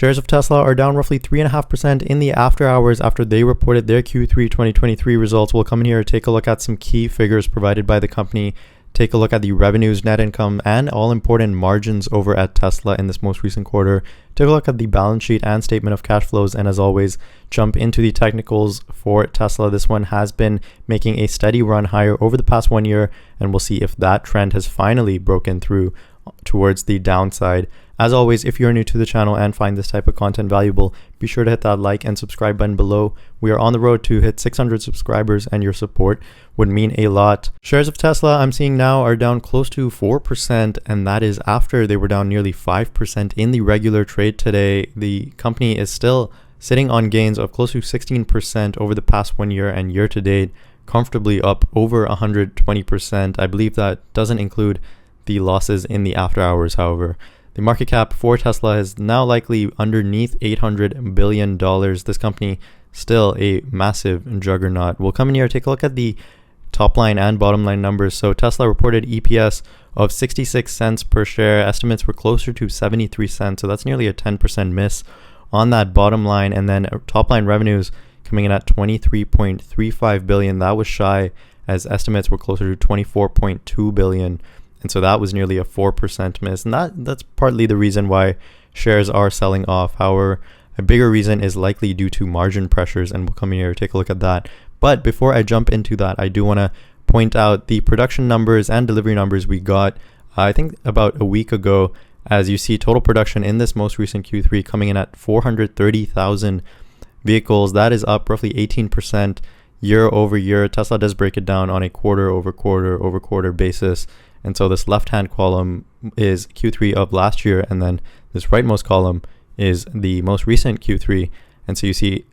Shares of Tesla are down roughly 3.5% in the after hours after they reported their Q3 2023 results. We'll come in here, take a look at some key figures provided by the company, take a look at the revenues, net income, and all important margins over at Tesla in this most recent quarter. Take a look at the balance sheet and statement of cash flows, and as always, jump into the technicals for Tesla. This one has been making a steady run higher over the past 1 year, and we'll see if that trend has finally broken through towards the downside. As always, if you're new to the channel and find this type of content valuable, be sure to hit that like and subscribe button below. We are on the road to hit 600 subscribers, and your support would mean a lot. Shares of Tesla I'm seeing now are down close to 4%, and that is after they were down nearly 5% in the regular trade today. The company is still sitting on gains of close to 16% over the past 1 year, and year to date comfortably up over 120%. I believe that doesn't include the losses in the after hours, however. The market cap for Tesla is now likely underneath $800 billion. This company still a massive juggernaut. We'll come in here, take a look at the top line and bottom line numbers. So Tesla reported EPS of 66 cents per share. Estimates were closer to 73 cents. So that's nearly a 10% miss on that bottom line. And then top line revenues coming in at 23.35 billion. That was shy, as estimates were closer to 24.2 billion. And so that was nearly a 4% miss. And that's partly the reason why shares are selling off. However, a bigger reason is likely due to margin pressures, and we'll come in here and take a look at that. But before I jump into that, I do want to point out the production numbers and delivery numbers we got, I think about a week ago. As you see, total production in this most recent Q3 coming in at 430,000 vehicles. That is up roughly 18% year over year. Tesla does break it down on a quarter over quarter basis. And so this left-hand column is Q3 of last year, and then this rightmost column is the most recent Q3. And so you see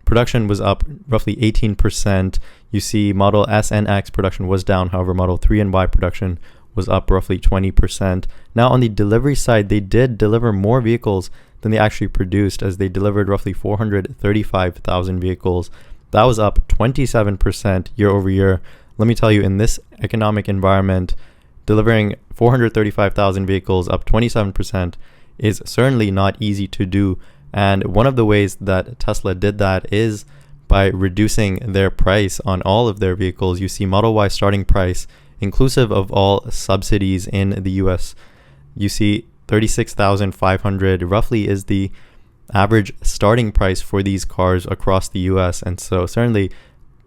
production was up roughly 18%. You see Model S and X production was down. However, Model 3 and Y production was up roughly 20%. Now on the delivery side, they did deliver more vehicles than they actually produced, as they delivered roughly 435,000 vehicles. That was up 27% year over year. Let me tell you, in this economic environment, delivering 435,000 vehicles up 27% is certainly not easy to do. And one of the ways that Tesla did that is by reducing their price on all of their vehicles. You see Model Y starting price, inclusive of all subsidies in the US, you see 36,500 roughly is the average starting price for these cars across the US. And so certainly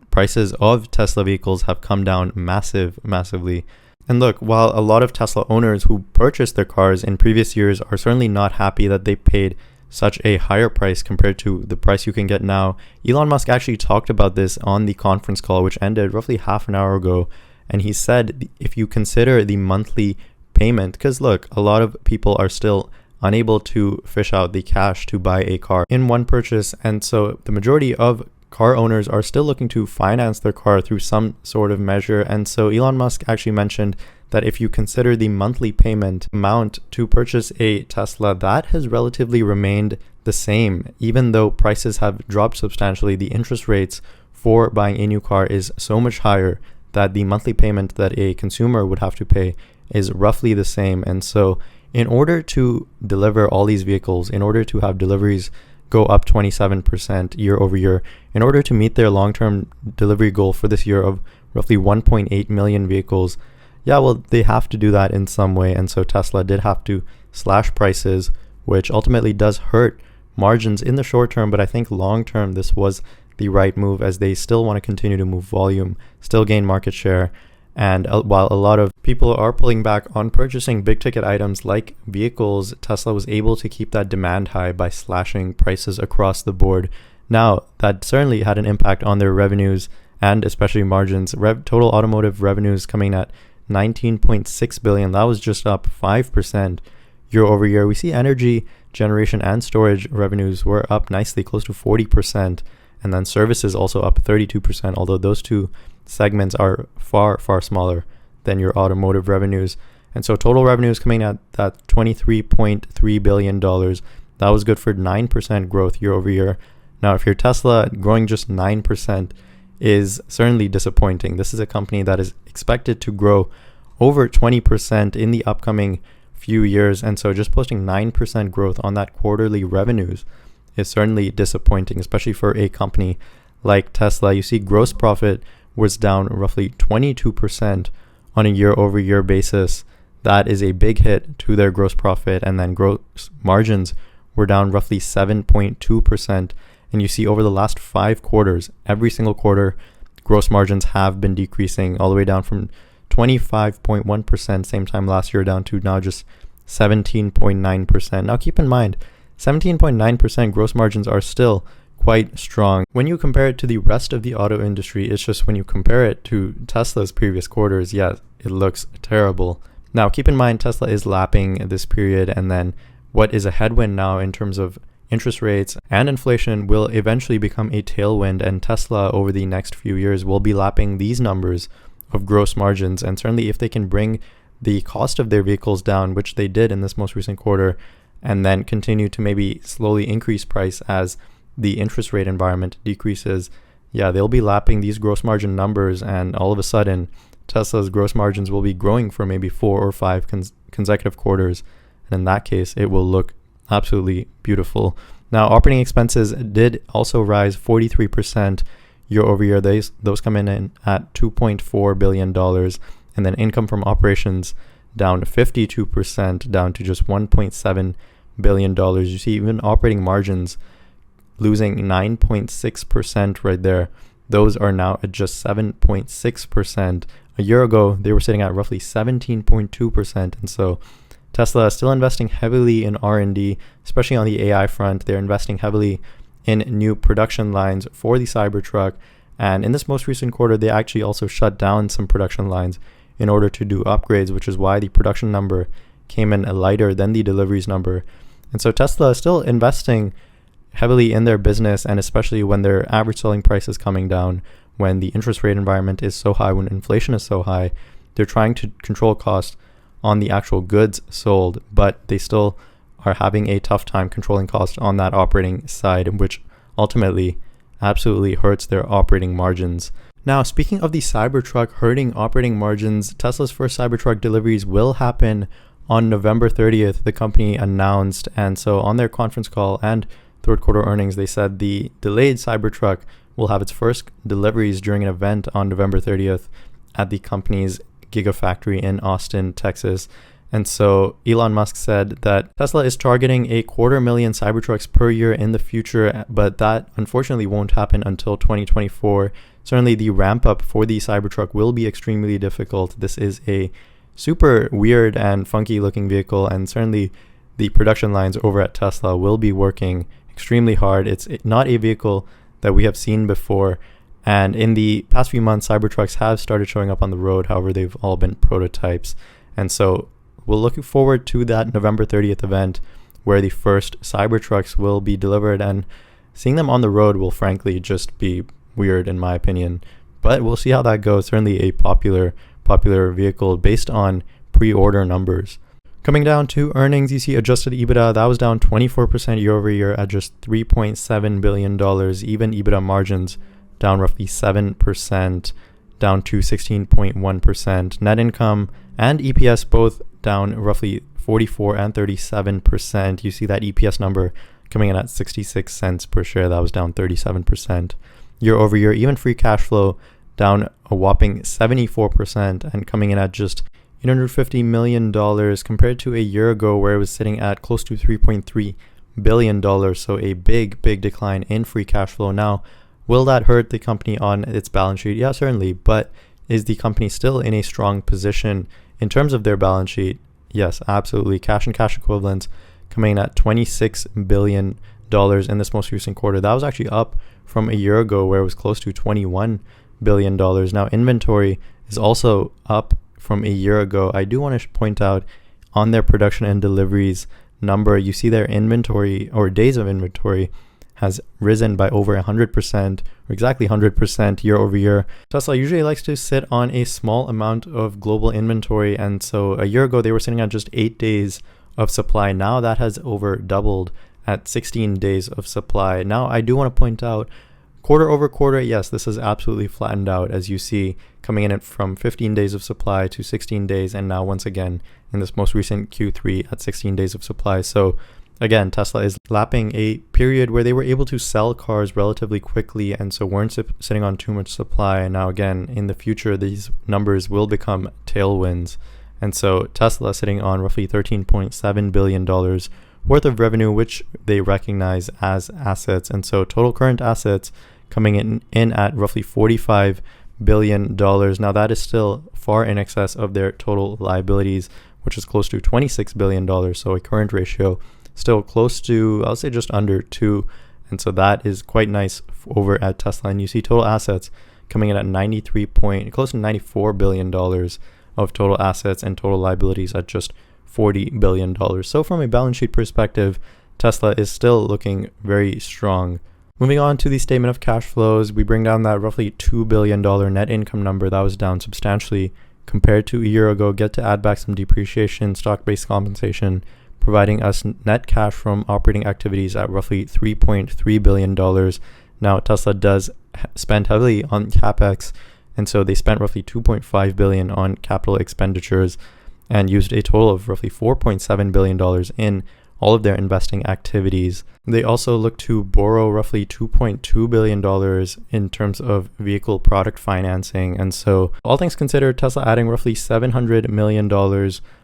prices of Tesla vehicles have come down massively. And look, while a lot of Tesla owners who purchased their cars in previous years are certainly not happy that they paid such a higher price compared to the price you can get now, Elon Musk actually talked about this on the conference call, which ended roughly half an hour ago. And he said, if you consider the monthly payment, because look, a lot of people are still unable to fish out the cash to buy a car in one purchase. And so the majority of car owners are still looking to finance their car through some sort of measure. And so Elon Musk actually mentioned that if you consider the monthly payment amount to purchase a Tesla, that has relatively remained the same. Even though prices have dropped substantially, the interest rates for buying a new car is so much higher that the monthly payment that a consumer would have to pay is roughly the same. And so in order to deliver all these vehicles, in order to have deliveries go up 27% year over year, in order to meet their long-term delivery goal for this year of roughly 1.8 million vehicles, they have to do that in some way. And so Tesla did have to slash prices, which ultimately does hurt margins in the short term. But I think long term, this was the right move, as they still want to continue to move volume, still gain market share. And while a lot of people are pulling back on purchasing big ticket items like vehicles, Tesla was able to keep that demand high by slashing prices across the board. Now, that certainly had an impact on their revenues and especially margins. Total automotive revenues coming at 19.6 billion. That was just up 5% year over year. We see energy generation and storage revenues were up nicely, close to 40%. And then services also up 32%, although those two segments are far smaller than your automotive revenues. And so total revenues coming at that $23.3 billion. That was good for 9% growth year over year. Now, if you're Tesla, growing just 9% is certainly disappointing. This is a company that is expected to grow over 20% in the upcoming few years. And so just posting 9% growth on that quarterly revenues is certainly disappointing, especially for a company like Tesla. You see gross profit was down roughly 22% on a year-over-year basis. That is a big hit to their gross profit. And then gross margins were down roughly 7.2%. And you see over the last 5 quarters, every single quarter, gross margins have been decreasing all the way down from 25.1% same time last year down to now just 17.9%. Now keep in mind, 17.9% gross margins are still quite strong. When you compare it to the rest of the auto industry, it's just when you compare it to Tesla's previous quarters, yeah, it looks terrible. Now keep in mind, Tesla is lapping this period, and then what is a headwind now in terms of interest rates and inflation will eventually become a tailwind, and Tesla over the next few years will be lapping these numbers of gross margins. And certainly if they can bring the cost of their vehicles down, which they did in this most recent quarter, and then continue to maybe slowly increase price as the interest rate environment decreases, yeah, they'll be lapping these gross margin numbers, and all of a sudden Tesla's gross margins will be growing for maybe 4 or 5 consecutive quarters. And in that case, it will look absolutely beautiful. Now, operating expenses did also rise 43% year over year. Those come in at $2.4 billion. And then income from operations down 52%, down to just $1.7 billion. You see even operating margins losing 9.6% right there. Those are now at just 7.6%. A year ago, they were sitting at roughly 17.2%. And so Tesla is still investing heavily in R&D, especially on the AI front. They're investing heavily in new production lines for the Cybertruck. And in this most recent quarter, they actually also shut down some production lines in order to do upgrades, which is why the production number came in lighter than the deliveries number. And so Tesla is still investing heavily in their business, and especially when their average selling price is coming down, when the interest rate environment is so high, when inflation is so high, they're trying to control cost on the actual goods sold, but they still are having a tough time controlling cost on that operating side, which ultimately absolutely hurts their operating margins. Now, speaking of the Cybertruck hurting operating margins, Tesla's first Cybertruck deliveries will happen on November 30th, the company announced. And so on their conference call and third quarter earnings, they said the delayed Cybertruck will have its first deliveries during an event on November 30th at the company's Gigafactory in Austin, Texas. And so Elon Musk said that Tesla is targeting 250,000 Cybertrucks per year in the future, but that unfortunately won't happen until 2024. Certainly the ramp up for the Cybertruck will be extremely difficult. This is a super weird and funky looking vehicle, and certainly the production lines over at Tesla will be working extremely hard. It's not a vehicle that we have seen before. And in the past few months, Cybertrucks have started showing up on the road. However, they've all been prototypes. And so we're looking forward to that November 30th event where the first Cybertrucks will be delivered, and seeing them on the road will frankly just be weird in my opinion. But we'll see how that goes. Certainly a popular vehicle based on pre-order numbers. Coming down to earnings, you see adjusted EBITDA, that was down 24% year over year at just $3.7 billion. Even EBITDA margins down roughly 7%, down to 16.1%. Net income and EPS both down roughly 44 and 37%. You see that EPS number coming in at 66 cents per share. That was down 37% year over year. Even free cash flow down a whopping 74% and coming in at just $850 million compared to a year ago where it was sitting at close to $3.3 billion. So a big decline in free cash flow. Now, will that hurt the company on its balance sheet? Yeah, certainly. But is the company still in a strong position in terms of their balance sheet? Yes, absolutely. Cash and cash equivalents coming in at $26 billion in this most recent quarter. That was actually up from a year ago where it was close to $21 billion. Now, inventory is also up from a year ago. I do want to point out on their production and deliveries number, you see their inventory or days of inventory has risen by over 100%, or exactly 100% year over year. Tesla usually likes to sit on a small amount of global inventory, and so a year ago they were sitting at just 8 days of supply. Now that has over doubled at 16 days of supply. Now I do want to point out Quarter over quarter, yes, this is absolutely flattened out, as you see, coming in from 15 days of supply to 16 days, and now once again in this most recent Q3 at 16 days of supply. So again, Tesla is lapping a period where they were able to sell cars relatively quickly, and so weren't sitting on too much supply. And now again, in the future, these numbers will become tailwinds. And so Tesla sitting on roughly $13.7 billion worth of revenue, which they recognize as assets. And so total current assets coming in at roughly $45 billion. Now that is still far in excess of their total liabilities, which is close to $26 billion. So a current ratio still close to, I'll say just under 2. And so that is quite nice over at Tesla. And you see total assets coming in at close to $94 billion of total assets, and total liabilities at just $40 billion. So from a balance sheet perspective, Tesla is still looking very strong. Moving on to the statement of cash flows, we bring down that roughly $2 billion net income number that was down substantially compared to a year ago. Get to add back some depreciation, stock-based compensation, providing us net cash from operating activities at roughly $3.3 billion. Now, Tesla does spend heavily on CapEx, and so they spent roughly $2.5 billion on capital expenditures and used a total of roughly $4.7 billion in all of their investing activities. They also look to borrow roughly $2.2 billion in terms of vehicle product financing. And so all things considered, Tesla adding roughly $700 million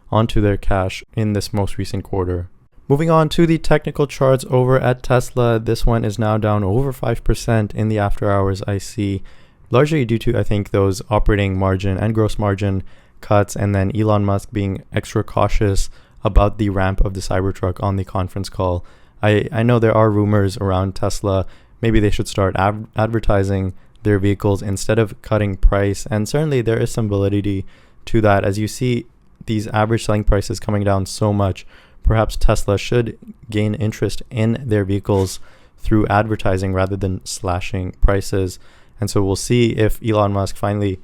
onto their cash in this most recent quarter. Moving on to the technical charts over at Tesla, this one is now down over 5% in the after hours, I see, largely due to, I think, those operating margin and gross margin cuts, and then Elon Musk being extra cautious about the ramp of the Cybertruck on the conference call. I know there are rumors around Tesla. Maybe they should start advertising their vehicles instead of cutting price. And certainly there is some validity to that. As you see these average selling prices coming down so much, perhaps Tesla should gain interest in their vehicles through advertising rather than slashing prices. And so we'll see if Elon Musk finally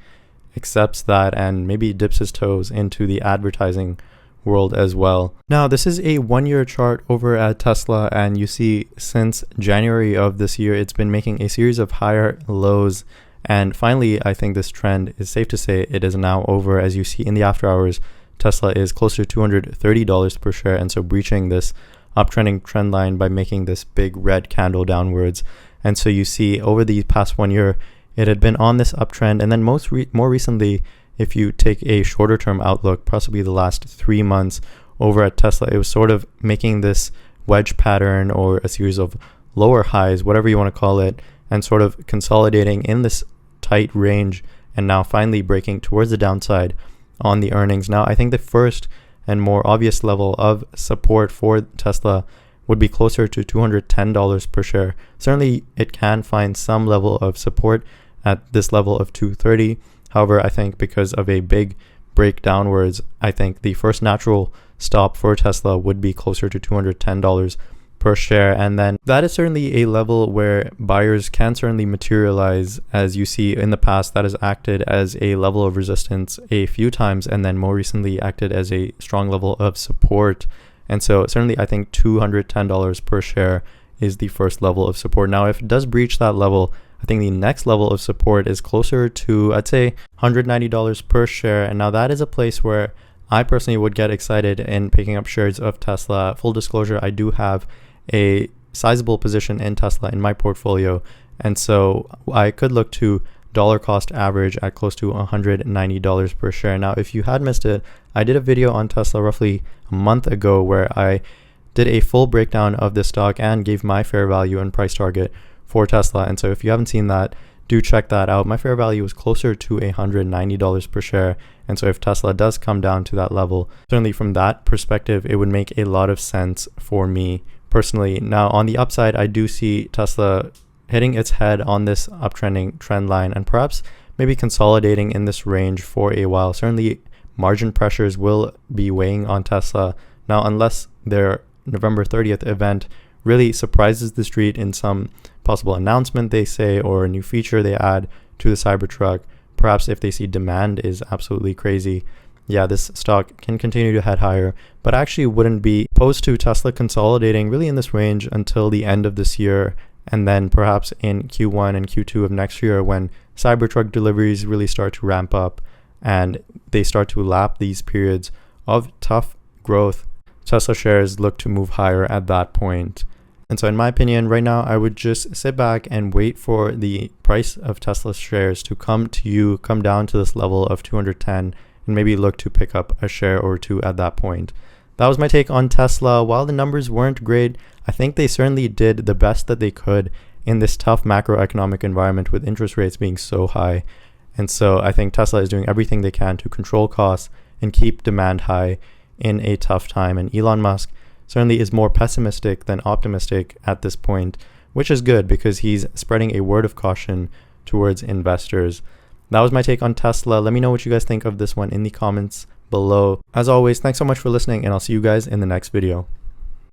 accepts that and maybe dips his toes into the advertising world as well. Now, this is a 1-year chart over at Tesla, and you see since January of this year, it's been making a series of higher lows. And finally, I think this trend is safe to say it is now over. As you see in the after hours, Tesla is closer to $230 per share, and so breaching this uptrending trend line by making this big red candle downwards. And so you see over the past 1 year, it had been on this uptrend, and then more recently, if you take a shorter term outlook, possibly the last 3 months over at Tesla, it was sort of making this wedge pattern or a series of lower highs, whatever you want to call it, and sort of consolidating in this tight range, and now finally breaking towards the downside on the earnings. Now, I think the first and more obvious level of support for Tesla would be closer to $210 per share. Certainly, it can find some level of support at this level of $230. However, I think because of a big break downwards, I think the first natural stop for Tesla would be closer to $210 per share. And then that is certainly a level where buyers can certainly materialize. As you see in the past, that has acted as a level of resistance a few times, and then more recently acted as a strong level of support. And so certainly I think $210 per share is the first level of support. Now, if it does breach that level, I think the next level of support is closer to, I'd say, $190 per share. And now that is a place where I personally would get excited in picking up shares of Tesla. Full disclosure, I do have a sizable position in Tesla in my portfolio. And so I could look to dollar cost average at close to $190 per share. Now, if you had missed it, I did a video on Tesla roughly a month ago where I did a full breakdown of this stock and gave my fair value and price target for Tesla. And so if you haven't seen that, do check that out. My fair value was closer to $190 per share. And so if Tesla does come down to that level, certainly from that perspective, it would make a lot of sense for me personally. Now, on the upside, I do see Tesla hitting its head on this uptrending trend line and perhaps maybe consolidating in this range for a while. Certainly margin pressures will be weighing on Tesla. Now, unless their November 30th event really surprises the street in some possible announcement they say or a new feature they add to the Cybertruck, perhaps if they see demand is absolutely crazy, yeah, this stock can continue to head higher, but actually wouldn't be opposed to Tesla consolidating really in this range until the end of this year And then perhaps in Q1 and Q2 of next year, when Cybertruck deliveries really start to ramp up and they start to lap these periods of tough growth, Tesla shares look to move higher at that point. And so in my opinion, right now, I would just sit back and wait for the price of Tesla shares to come down to this level of 210, and maybe look to pick up a share or two at that point. That was my take on Tesla. While the numbers weren't great, I think they certainly did the best that they could in this tough macroeconomic environment with interest rates being so high. And so I think Tesla is doing everything they can to control costs and keep demand high in a tough time. And Elon Musk certainly is more pessimistic than optimistic at this point, which is good because he's spreading a word of caution towards investors. That was my take on Tesla. Let me know what you guys think of this one in the comments below. As always, thanks so much for listening, and I'll see you guys in the next video.